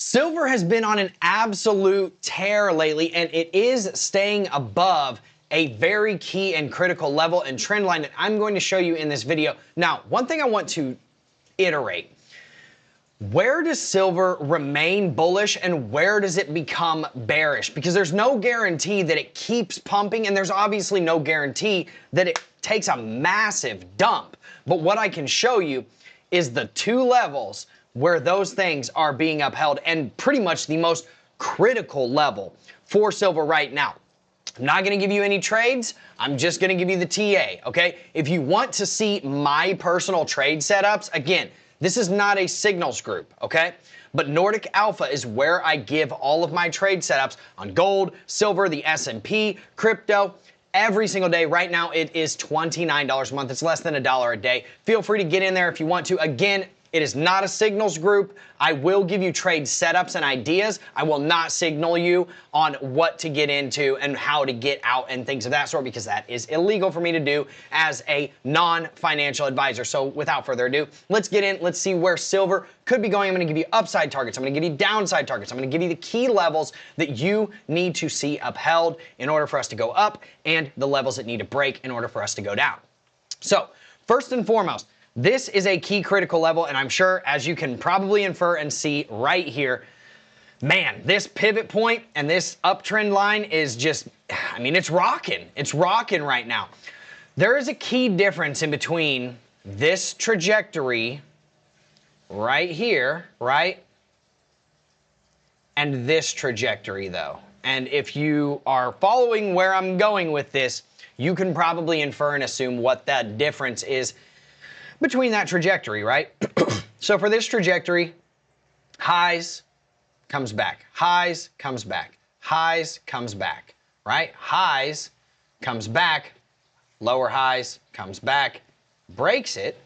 Silver has been on an absolute tear lately, and it is staying above a very key and critical level and trend line that I'm going to show you in this video. Now, one thing I want to iterate, where does silver remain bullish and where does it become bearish? Because there's no guarantee that it keeps pumping, and there's obviously no guarantee that it takes a massive dump. But what I can show you is the two levels where those things are being upheld, and pretty much the most critical level for silver right now. I'm not going to give you any trades. I'm just going to give you the TA, okay? If you want to see my personal trade setups, again, this is not a signals group, okay? But Nordic Alpha is where I give all of my trade setups on gold, silver, the S&P, crypto, every single day. Right now, it is $29 a month. It's less than $1 a day. Feel free to get in there if you want to. Again, it is not a signals group. I will give you trade setups and ideas. I will not signal you on what to get into and how to get out and things of that sort, because that is illegal for me to do as a non-financial advisor. So without further ado, let's get in. Let's see where silver could be going. I'm going to give you upside targets. I'm going to give you downside targets. I'm going to give you the key levels that you need to see upheld in order for us to go up, and the levels that need to break in order for us to go down. So first and foremost, this is a key critical level, and I'm sure, as you can probably infer and see right here, man, this pivot point and this uptrend line is just, I mean, it's rocking. It's rocking right now. There is a key difference in between this trajectory right here, right, and this trajectory, though. And if you are following where I'm going with this, you can probably infer and assume what that difference is between that trajectory, right? So for this trajectory, highs, comes back, highs, comes back, highs, comes back, right? Highs, comes back, lower highs, comes back, breaks it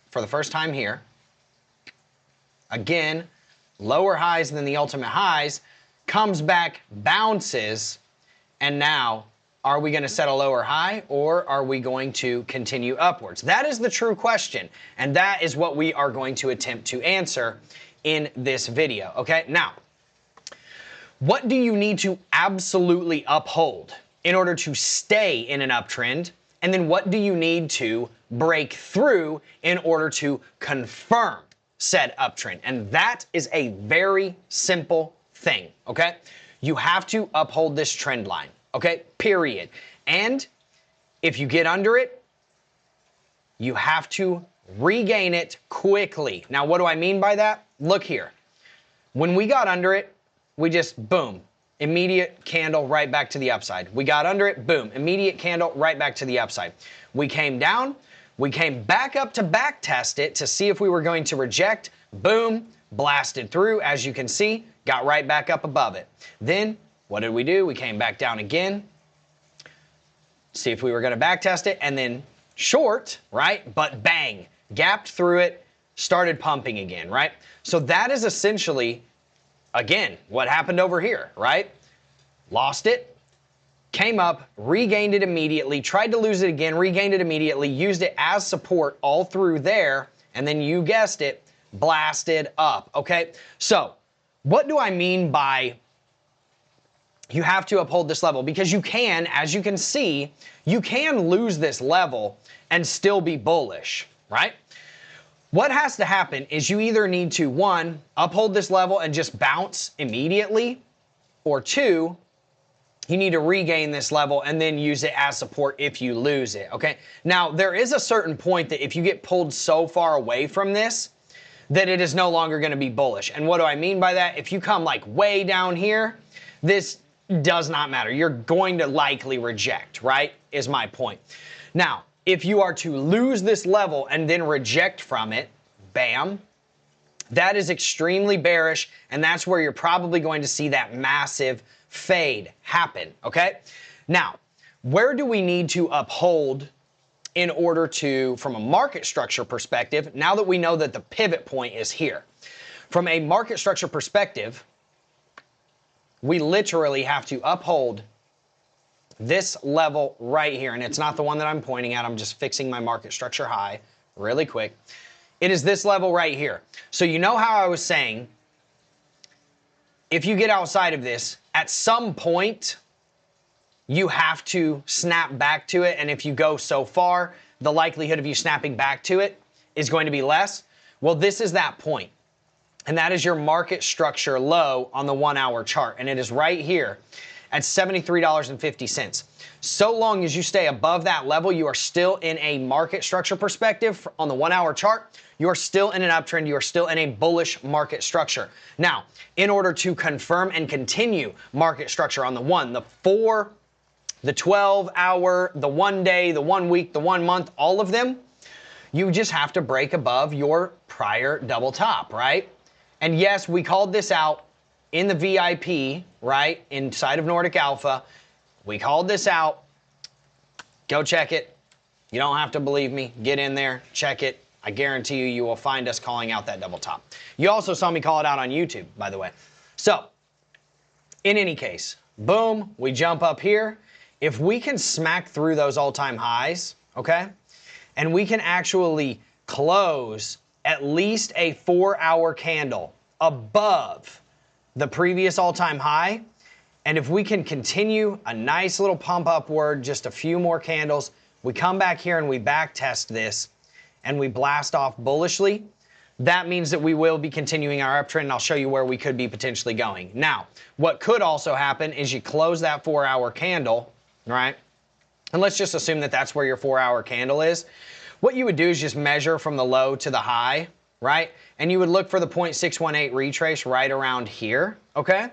for the first time here. Again, lower highs than the ultimate highs, comes back, bounces, and now are we going to set a lower high, or are we going to continue upwards? That is the true question, and that is what we are going to attempt to answer in this video, okay? Now, what do you need to absolutely uphold in order to stay in an uptrend? And then what do you need to break through in order to confirm said uptrend? And that is a very simple thing, okay? You have to uphold this trend line. Okay, period. And if you get under it, you have to regain it quickly. Now, what do I mean by that? Look here. When we got under it, we just, boom, immediate candle right back to the upside. We got under it, boom, immediate candle right back to the upside. We came down, we came back up to back test it to see if we were going to reject, boom, blasted through, as you can see, got right back up above it. Then, what did we do? We came back down again, see if we were going to back test it, and then short, right? But bang, gapped through it, started pumping again, right? So that is essentially, again, what happened over here, right? Lost it, came up, regained it immediately, tried to lose it again, regained it immediately, used it as support all through there, and then you guessed it, blasted up, okay? So what do I mean by you have to uphold this level? Because you can, as you can see, you can lose this level and still be bullish, right? What has to happen is you either need to, one, uphold this level and just bounce immediately, or two, you need to regain this level and then use it as support if you lose it, okay? Now, there is a certain point that if you get pulled so far away from this, that it is no longer going to be bullish. And what do I mean by that? If you come like way down here, this does not matter. You're going to likely reject, right? Is my point. Now, if you are to lose this level and then reject from it, bam, that is extremely bearish, and that's where you're probably going to see that massive fade happen, okay? Now, where do we need to uphold in order to, from a market structure perspective, now that we know that the pivot point is here? From a market structure perspective, we literally have to uphold this level right here. And it's not the one that I'm pointing at. I'm just fixing my market structure high really quick. It is this level right here. So you know how I was saying if you get outside of this, at some point, you have to snap back to it. And if you go so far, the likelihood of you snapping back to it is going to be less. Well, this is that point. And that is your market structure low on the 1 hour chart. And it is right here at $73.50. So long as you stay above that level, you are still in a market structure perspective on the 1 hour chart. You are still in an uptrend. You are still in a bullish market structure. Now, in order to confirm and continue market structure on the 1, the 4, the 12 hour, the 1 day, the 1 week, the 1 month, all of them, you just have to break above your prior double top, right? And yes, we called this out in the VIP, right, inside of Nordic Alpha. We called this out. Go check it. You don't have to believe me. Get in there, check it. I guarantee you, you will find us calling out that double top. You also saw me call it out on YouTube, by the way. So, in any case, boom, we jump up here. If we can smack through those all-time highs, okay, and we can actually close at least a 4 hour candle above the previous all-time high, and if we can continue a nice little pump upward, just a few more candles, we come back here and we back test this and we blast off bullishly, that means that we will be continuing our uptrend, and I'll show you where we could be potentially going. Now, what could also happen is you close that 4 hour candle, right? And let's just assume that that's where your 4 hour candle is. What you would do is just measure from the low to the high, right? And you would look for the 0.618 retrace right around here, okay?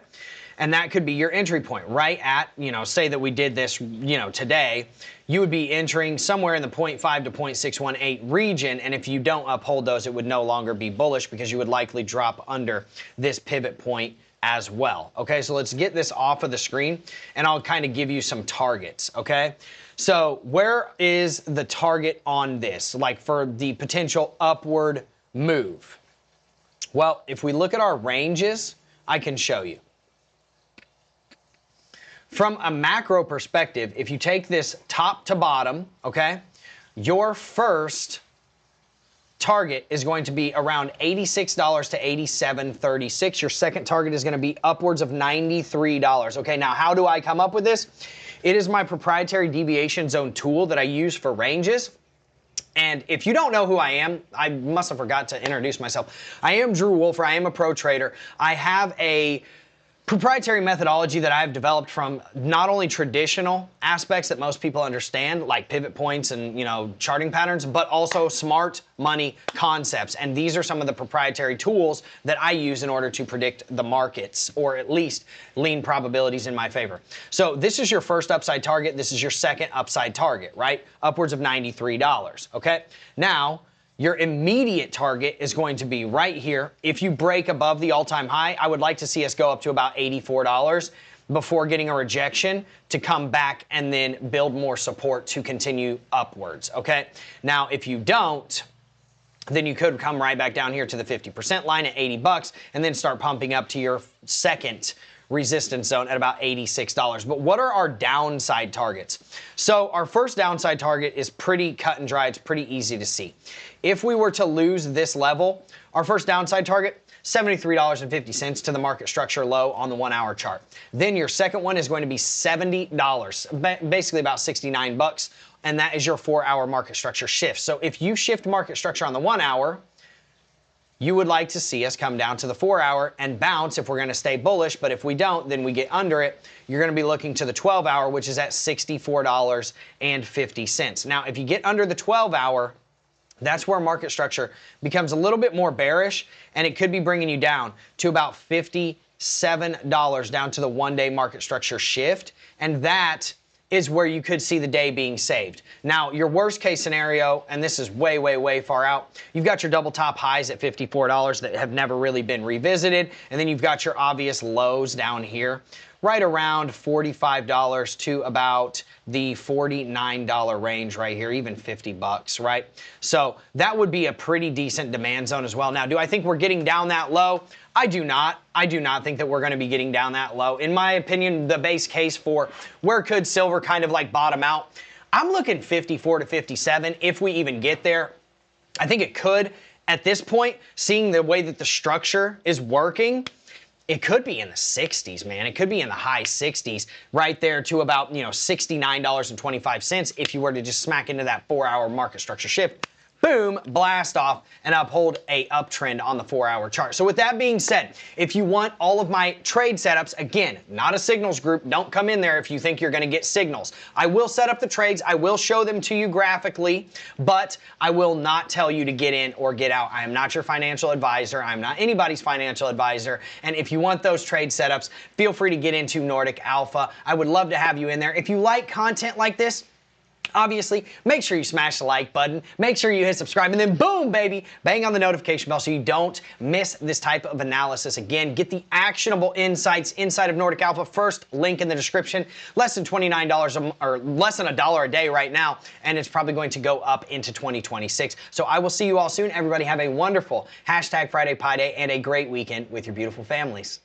And that could be your entry point right at, say that we did this, today, you would be entering somewhere in the 0.5 to 0.618 region. And if you don't uphold those, it would no longer be bullish because you would likely drop under this pivot point as well. Okay, so let's get this off of the screen and I'll kind of give you some targets, okay? So where is the target on this, like for the potential upward move? Well, if we look at our ranges, I can show you. From a macro perspective, if you take this top to bottom, okay, your first target is going to be around $86 to $87.36. Your second target is going to be upwards of $93. Okay, now how do I come up with this? It is my proprietary deviation zone tool that I use for ranges. And if you don't know who I am, I must have forgot to introduce myself. I am Drew Wolfer. I am a pro trader. I have a proprietary methodology that I've developed from not only traditional aspects that most people understand, like pivot points and, charting patterns, but also smart money concepts. And these are some of the proprietary tools that I use in order to predict the markets, or at least lean probabilities in my favor. So this is your first upside target. This is your second upside target, right? Upwards of $93, okay? Now, your immediate target is going to be right here. If you break above the all-time high, I would like to see us go up to about $84 before getting a rejection to come back and then build more support to continue upwards, okay? Now, if you don't, then you could come right back down here to the 50% line at $80 and then start pumping up to your second resistance zone at about $86. But what are our downside targets? So our first downside target is pretty cut and dry. It's pretty easy to see. If we were to lose this level, our first downside target, $73.50 to the market structure low on the 1 hour chart. Then your second one is going to be $70, basically about 69 bucks, and that is your 4 hour market structure shift. So if you shift market structure on the 1 hour, you would like to see us come down to the 4 hour and bounce if we're going to stay bullish, but if we don't, then we get under it. You're going to be looking to the 12 hour, which is at $64.50. Now, if you get under the 12 hour, that's where market structure becomes a little bit more bearish, and it could be bringing you down to about $57 down to the 1 day market structure shift, and that is where you could see the day being saved. Now, your worst case scenario, and this is way, way, way far out, you've got your double top highs at $54 that have never really been revisited, and then you've got your obvious lows down here, right around $45 to about the $49 range right here, even 50 bucks, right? So that would be a pretty decent demand zone as well. Now, do I think we're getting down that low? I do not. I do not think that we're going to be getting down that low. In my opinion, the base case for where could silver kind of like bottom out, I'm looking 54 to 57 if we even get there. I think it could. At this point, seeing the way that the structure is working, it could be in the 60s, man. It could be in the high 60s, right there to about, $69.25 if you were to just smack into that 4-hour market structure shift. Boom, blast off, and uphold a uptrend on the 4-hour chart. So with that being said, if you want all of my trade setups, again, not a signals group, don't come in there if you think you're gonna get signals. I will set up the trades, I will show them to you graphically, but I will not tell you to get in or get out. I am not your financial advisor, I'm not anybody's financial advisor, and if you want those trade setups, feel free to get into Nordic Alpha. I would love to have you in there. If you like content like this, obviously, make sure you smash the like button, make sure you hit subscribe, and then boom, baby, bang on the notification bell so you don't miss this type of analysis. Again, get the actionable insights inside of Nordic Alpha. First link in the description, less than $29 or less than $1 a day right now, and it's probably going to go up into 2026. So I will see you all soon. Everybody have a wonderful #Friday Pie Day and a great weekend with your beautiful families.